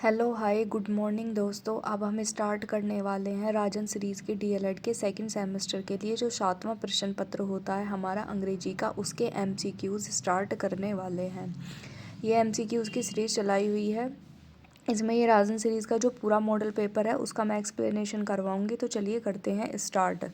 Hello hi good morning दोस्तों। अब हम स्टार्ट करने वाले हैं राजन सीरीज़ के डीएलएड के सेकंड सेमेस्टर के लिए जो 7वां प्रश्न पत्र होता है हमारा अंग्रेजी का, उसके एमसीक्यूज़ स्टार्ट करने वाले हैं। ये एमसीक्यूज़ की सीरीज़ चलाई हुई है। इसमें ये राजन सीरीज़ का जो पूरा मॉडल पेपर है उसका मैं एक्सप्लेनेशन करवाऊँगी। तो चलिए करते हैं स्टार्ट।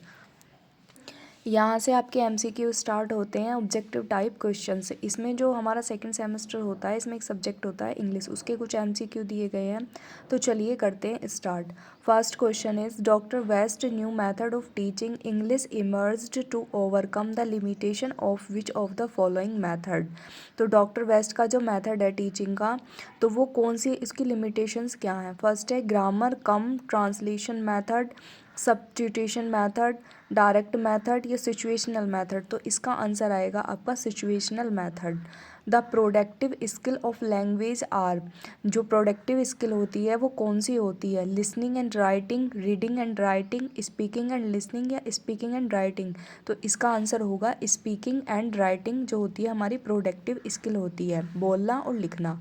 यहाँ से आपके एमसीक्यू स्टार्ट होते हैं ऑब्जेक्टिव टाइप क्वेश्चन से। इसमें जो हमारा सेकंड सेमेस्टर होता है इसमें एक सब्जेक्ट होता है इंग्लिश, उसके कुछ एमसीक्यू दिए गए हैं। तो चलिए करते हैं start. First question is doctor West new method of teaching English emerged to overcome the limitation of which of the following method. तो डॉक्टर वेस्ट का जो मेथड है टीचिंग का, तो वो कौन सी, इसकी लिमिटेशंस क्या हैं। फर्स्ट है grammar cum translation method, substitution method, direct method या सिचुएशनल मेथड। तो इसका आंसर आएगा आपका situational method. The productive skill of language are, जो प्रोडक्टिव स्किल होती है वो कौन सी होती है। Listening and writing, reading and writing, speaking and listening या स्पीकिंग एंड राइटिंग। तो इसका आंसर होगा स्पीकिंग एंड राइटिंग, जो होती है हमारी प्रोडक्टिव स्किल होती है, बोलना और लिखना।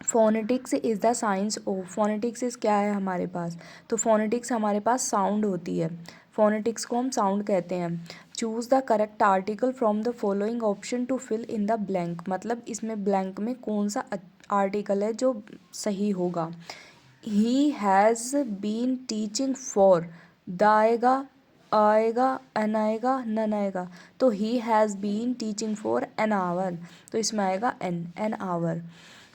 Phonetics is the science of, phonetics is क्या है हमारे पास, तो फोनेटिक्स हमारे पास साउंड होती है। फोनेटिक्स को हम साउंड कहते हैं। Choose the correct article from the following option to fill in the blank, मतलब इसमें ब्लैंक में कौन सा आर्टिकल है जो सही होगा। He has been teaching for, the आएगा एन आएगा नन आएगा। तो he has been teaching for an hour, तो इसमें आएगा an hour.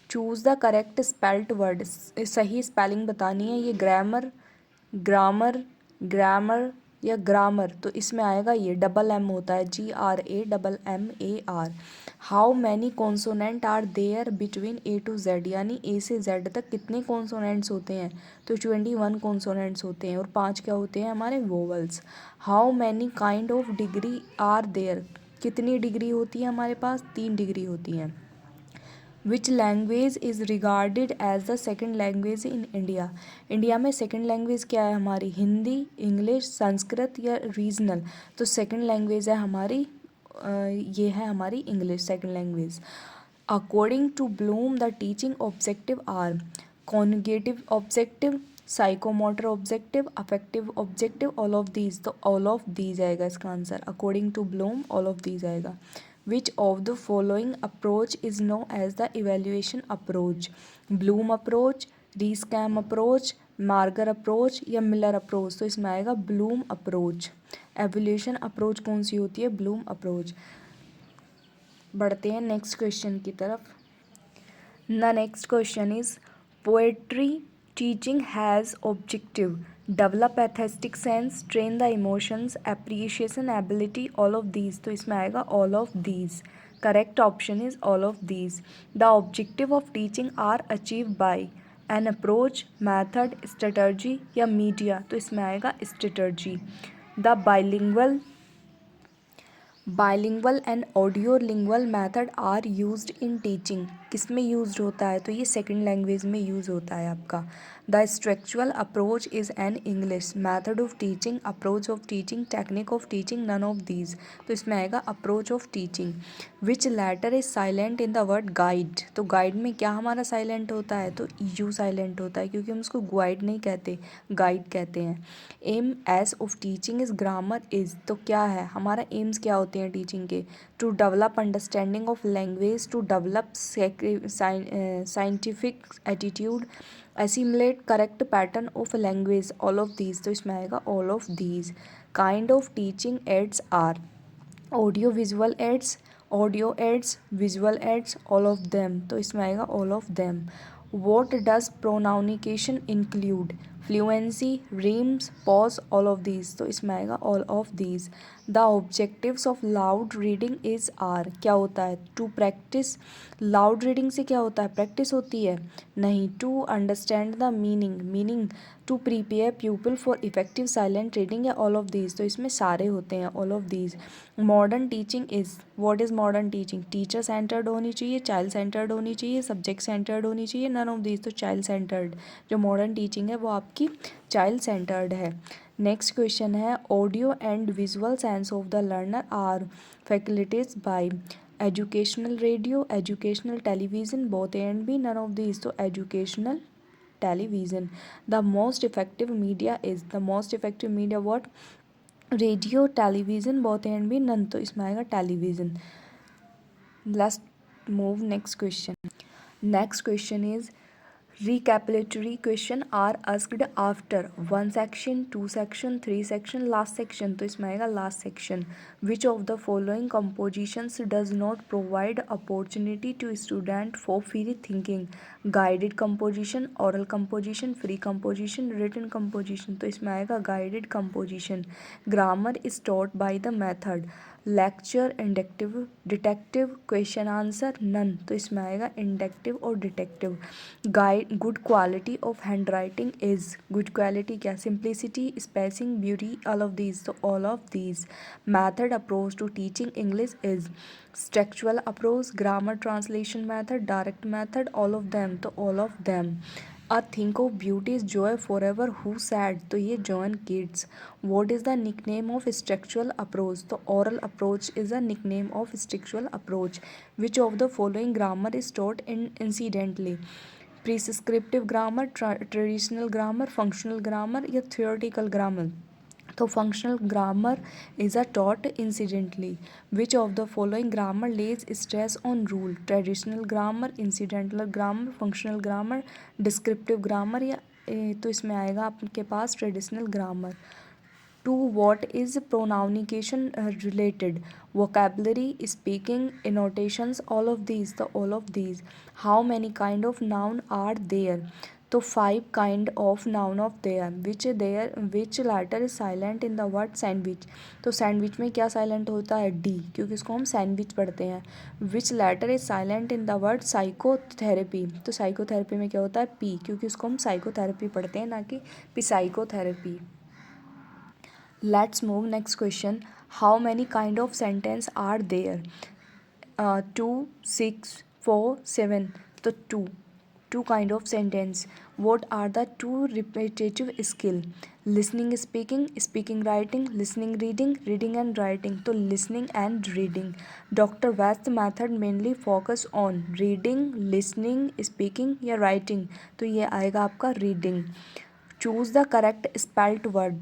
Choose the correct spelt word, सही स्पेलिंग बतानी है। ये ग्रामर, ग्रामर, ग्रामर या ग्रामर, तो इसमें आएगा ये डबल एम होता है, GRAMMAR। How many consonant are there between A to Z, यानी A से Z तक कितने कॉन्सोनेंट्स होते हैं। तो 21 कॉन्सोनेंट्स होते हैं और 5 क्या होते हैं हमारे vowels. How many kind of degree are there, कितनी डिग्री होती है हमारे पास, 3 डिग्री होती हैं। Which language is regarded as the second language in India, India में सेकेंड लैंग्वेज क्या है हमारी, हिंदी, इंग्लिश, संस्कृत या रीजनल। तो सेकेंड लैंग्वेज है हमारी ये है हमारी English second language. According to Bloom the teaching objective are, conjugative objective, psychomotor objective, affective objective, all of these. तो ऑल ऑफ दीज आएगा इसका answer. According to Bloom all of these आएगा। Which of the following approach is known as the evaluation approach? Bloom approach, Rees-Cam approach, Marger approach या Miller approach। तो इसमें आएगा Bloom approach। Evaluation approach कौन सी होती है, Bloom approach। बढ़ते हैं नेक्स्ट क्वेश्चन की तरफ। The next question is poetry teaching has objective develop aesthetic sense, train the emotions, appreciation ability, all of these। तो इसमें आएगा all of these। correct option is all of these। the objective of teaching are achieved by an approach, method, strategy या media। तो इसमें आएगा strategy। the bilingual and audio lingual method are used in teaching, किस में used होता है, तो ये सेकंड लैंग्वेज में यूज़ होता है आपका। The structural approach is an English method of teaching, approach of teaching, technique of teaching, none of these. तो इसमें आएगा approach of teaching. Which letter is silent in the word guide, तो guide में क्या हमारा साइलेंट होता है, तो यू साइलेंट होता है, क्योंकि हम उसको गाइड नहीं कहते, गाइड कहते हैं। Aims of teaching is grammar is, तो क्या है हमारा एम्स, क्या होते हैं टीचिंग के, to develop understanding of language, to develop scientific attitude, assimilate correct pattern of language, all of these. तो इसमें आएगा all of these. Kind of teaching aids are audio visual aids, audio aids, visual aids, all of them. तो इसमें आएगा all of them. What does pronunciation include, fluency, rhymes, pause, all of these. तो इसमें आएगा all of these. The objectives of loud reading is are, क्या होता है, to practice, loud reading से क्या होता है, प्रैक्टिस होती है, नहीं, to understand the meaning, meaning, to prepare people for effective silent reading या ऑल ऑफ दीज। तो इसमें सारे होते हैं all of these. Modern teaching is, what is modern teaching, teacher centred होनी चाहिए, चाइल्ड सेंटर्ड होनी चाहिए, सब्जेक्ट सेंटर्ड होनी चाहिए, नन ऑफ दीज। तो चाइल्ड सेंटर्ड, जो मॉडर्न टीचिंग है वो आपकी चाइल्ड सेंटर्ड है। नेक्स्ट क्वेश्चन है audio and visual sense of the learner are facilities by educational radio, educational television, both A and B, none of these. तो educational television. The most effective media is, the most effective media what? Radio, television, both and भी none, तो इसमें आएगा television. Let's move next question. Next question is recapitulatory question are asked after one section, two section, three section, last section. तो इसमें आएगा last section. Which of the following compositions does not provide opportunity to student for free thinking? Guided composition, oral composition, free composition, written composition. तो इसमें आएगा guided composition. Grammar is taught by the method. Lecture inductive, detective, question answer, none, तो इसमें आएगा inductive और detective. Guide, good quality of handwriting is, good quality क्या? Simplicity, spacing, beauty, all of these, तो all of these. Method approach to teaching English is structural approach, grammar, translation method, direct method, all of them, तो all of them. A think of beauty is joy for ever who said, तो ये John kids. What is the nickname of structural approach, तो oral approach is the nickname of structural approach. Which of the following grammar is taught in incidentally? Prescriptive grammar, traditional grammar, functional grammar या theoretical grammar? तो functional grammar is a taught incidentally. Which of the following grammar lays stress on rule? Traditional grammar, incidental grammar, functional grammar, descriptive grammar या तो इसमें आएगा आपके पास traditional grammar. To what is प्रोनाउनिकेशन related? vocabulary, speaking, annotations, all of these, तो all of these. how many kind of noun are there? तो 5 kind of noun of there. which letter is silent in the word sandwich? तो sandwich में क्या silent होता है? D, क्योंकि इसको हम sandwich पढ़ते हैं. which letter is silent in the word psychotherapy? तो psychotherapy में क्या होता है? P, क्योंकि इसको हम psychotherapy पढ़ते हैं, ना कि psychotherapy. Let's move next question. How many kind of sentence are there? 2, 6, 4, 7. तो two kind of sentence. What are the two repetitive skill? Listening, speaking, speaking, writing, listening, reading, reading and writing. तो listening and reading. Dr. West's method mainly focus on reading, listening, speaking या writing. तो ये आएगा आपका reading. Choose the correct spelt word.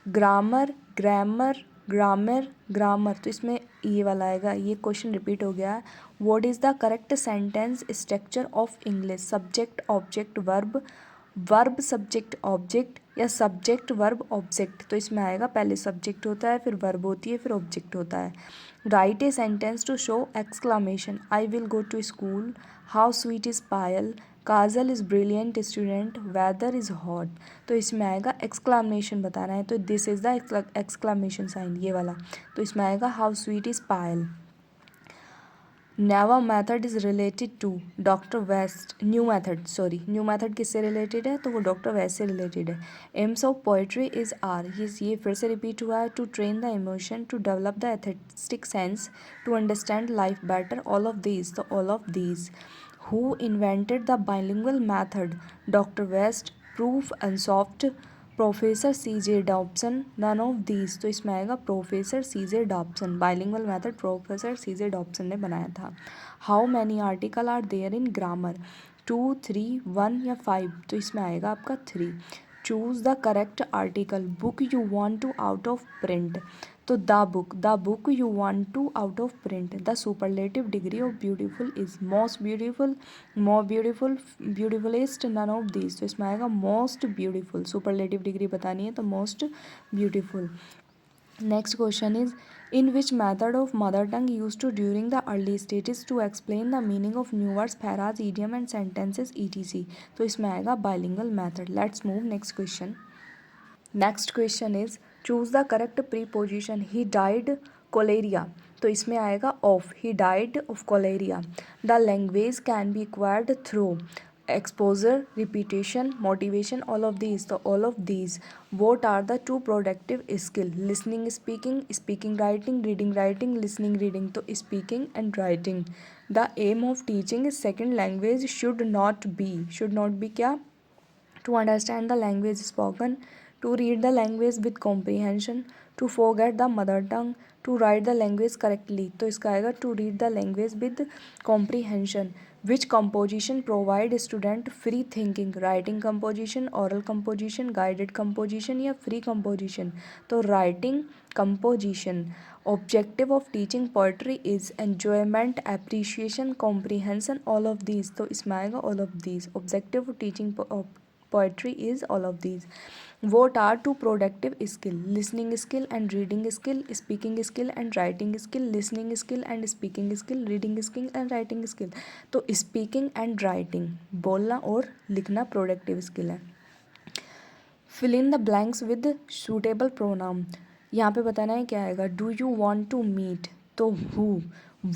Grammar, grammar, grammar, grammar, तो इसमें ये वाला आएगा. ये क्वेश्चन रिपीट हो गया है. What is the correct sentence structure of English? Subject, object, verb, verb, subject, object या सब्जेक्ट, वर्ब, ऑब्जेक्ट. तो इसमें आएगा पहले सब्जेक्ट होता है, फिर वर्ब होती है, फिर ऑब्जेक्ट होता है. Write a sentence to show exclamation. I will go to school. How sweet is Payal. Kajal is brilliant student. Weather is hot. तो इसमें आएगा एक्सक्लामेशन बताना है, तो this is the exclamation sign, ये वाला. तो इसमें आएगा how sweet is Payal. New method is related to doctor West. New method किससे रिलेटेड है? तो वो डॉक्टर वेस्ट से रिलेटेड है. Aims of poetry is are. ये फिर से रिपीट हुआ है. To train the emotion, to develop the aesthetic sense, to understand life better, all of these, तो all of these. Who invented the bilingual method? Dr. West, Proof and Soft, professor C.J. Dobson, none of these. तो इसमें आएगा professor C.J. Dobson. Bilingual method professor C.J. Dobson ने बनाया था. How many article are there in grammar? 2, 3, 1 या 5. तो इसमें आएगा आपका 3. Choose the correct article. Book you want to out of print. तो the book you want to out of print. The superlative degree of beautiful is most beautiful, more beautiful, beautifulest, none of these. तो इसमें आएगा most beautiful. Superlative degree बतानी है तो most beautiful. Next question is in which method of mother tongue use to during the early stages to explain the meaning of new words, phrases, idiom and sentences, ETC. तो इसमें आएगा bilingual method. Let's move next question. Next question is choose the correct preposition. He died cholera. तो इसमें आएगा of. He died of cholera. The language can be acquired through exposure, repetition, motivation, all of these. तो all of these. What are the two productive skill? Listening, speaking, speaking, writing, reading, writing, listening, reading. तो speaking and writing. The aim of teaching second language should not be क्या? To understand the language spoken, to read the language with comprehension, to forget the mother tongue, to write the language correctly. तो इसका आएगा to read the language with comprehension, which composition provide student free thinking, writing composition, oral composition, guided composition या free composition. तो writing composition. Objective of teaching poetry is enjoyment, appreciation, comprehension, all of these. तो इसमें आएगा all of these. Objective of teaching poetry is all of these. What are two productive skill? Listening skill and reading skill, speaking skill and writing skill, listening skill and speaking skill, reading skill and writing skill। तो speaking and writing, बोलना और लिखना productive skill है। Fill in the blanks with suitable pronoun। यहाँ पे बताना है क्या आएगा। Do you want to meet? तो who,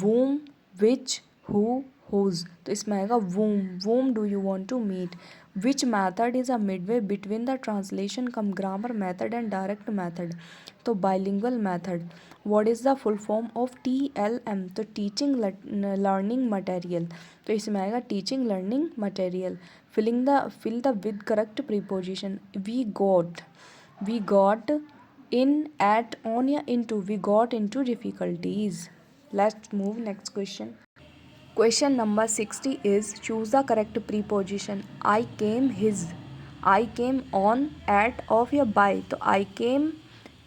whom, which, who, whose। तो इसमें आएगा whom do you want to meet। Which method is a midway between the translation cum grammar method and direct method? तो bilingual method। What is the full form of TLM? तो teaching learning material। तो इसमें आएगा teaching learning material। Fill the with correct preposition। We got in, at, on या into। We got into difficulties। Let's move next question। Question number 60 is choose the correct preposition। I came, his, I came on, at, of या by। तो I came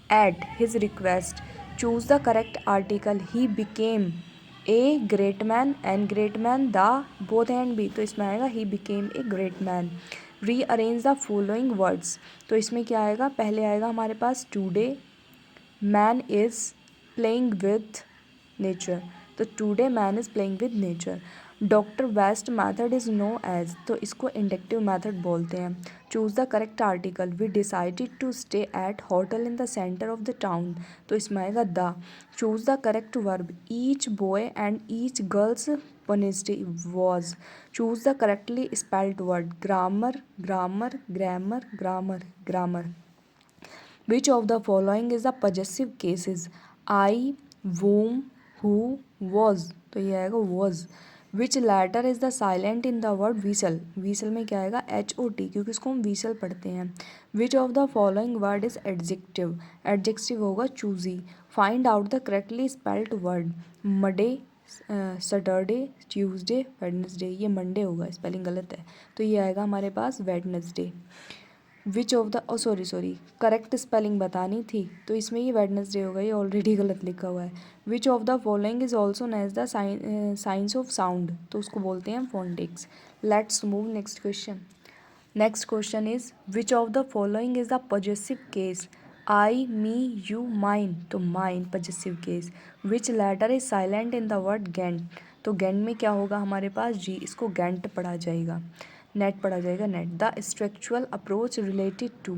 at his request। choose the correct article। He became a great man, an great man, the, both and be। तो इसमें आएगा he became a great man। rearrange the following words। तो इसमें क्या आएगा, पहले आएगा हमारे पास today man is playing with nature। तो today man is playing with nature. Doctor West method is known as. तो इसको इंडक्टिव मैथड बोलते हैं। Choose the correct article. We decided to stay at hotel in the centre of the town. तो इसमें आएगा the. Choose the correct verb. Each boy and each girls Wednesday was. Choose the correctly spelled word. Grammar, grammar, grammar, grammar, grammar. Which of the following is the possessive cases. I, whom, who, was। तो ये आएगा was। Which letter is the silent in the word whistle. Whistle में क्या आएगा HOT, क्योंकि इसको हम whistle पढ़ते हैं। Which of the following word is adjective. Adjective होगा choosy. Find out the correctly spelled word. Monday, Saturday, Tuesday, Wednesday. ये मंडे होगा, स्पेलिंग गलत है। तो ये आएगा हमारे पास Wednesday. Which of the sorry correct spelling बतानी थी, तो इसमें ये वेडनेसडे होगा, ये ऑलरेडी गलत लिखा हुआ है। Which of the following is also known as the science of sound. तो उसको बोलते हैं phonetics. Let's move next question. Next question is which of the following is the possessive case. I, me, you, mine. तो mine possessive case. Which letter is silent in the word gnat. तो gnat में क्या होगा हमारे पास जी, इसको giant पढ़ा जाएगा। Gnat पढ़ा जाएगा gnat. The structural approach related to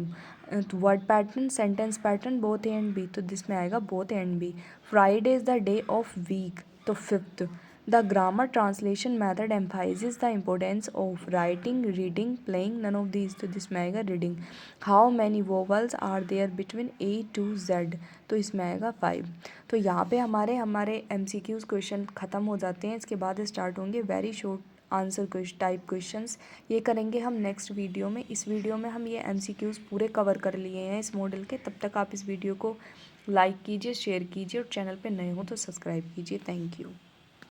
word pattern, sentence pattern, both A and B. तो जिसमें आएगा both A and B. Friday is the day of week. तो fifth. The grammar translation method emphasizes the importance of writing, reading, playing, none of these. तो जिसमें आएगा reading. How many vowels are there between A to Z। तो इसमें आएगा 5। तो यहाँ पे हमारे MCQs क्वेश्चन ख़त्म हो जाते हैं। इसके बाद स्टार्ट होंगे very short answer type questions. ये करेंगे हम नेक्स्ट वीडियो में। इस वीडियो में हम ये MCQs पूरे कवर कर लिए हैं इस मॉडल के। तब तक आप इस वीडियो को लाइक कीजिए, शेयर कीजिए और चैनल पे नए हो तो सब्सक्राइब कीजिए। Thank you.